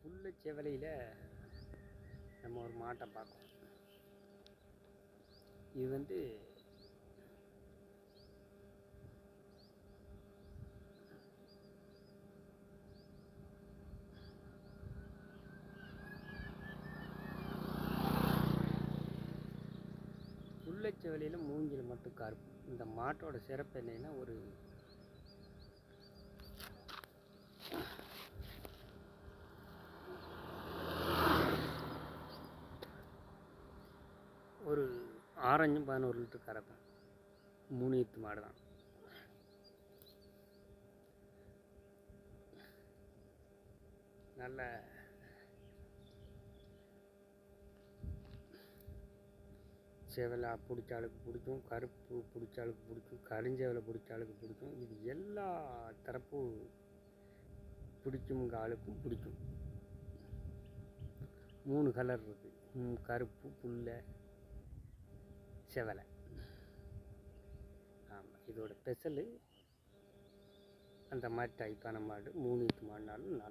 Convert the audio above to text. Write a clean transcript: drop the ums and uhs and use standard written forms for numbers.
புல்லு செவலையில் நம்ம ஒரு மாட்டை பார்க்கோம். இது வந்து புல்லச்செவலையில் மூங்கில் மட்டும் கருப்பு. இந்த மாட்டோட சிறப்பு என்னன்னா, ஒரு ஆரஞ்சும் 11 லிட்டர் கறக்கும். 3 ஈத்து மாடு தான். நல்ல செவலை பிடிச்ச ஆளுக்கு பிடிக்கும், கருப்பு பிடிச்ச ஆளுக்கு பிடிக்கும், கருஞ்செவலை பிடிச்ச ஆளுக்கு பிடிக்கும். இது எல்லா தரப்பு பிடிக்குங்க ஆளுக்கும் பிடிக்கும். 3 கலர் இருக்குது: கருப்பு, புல்லை, செவலை. ஆமாம், இதோட ஸ்பெஷலு அந்த மாதிரி டைப்பான மாடு 3 ஈத்து மாடுனாலும் நல்லா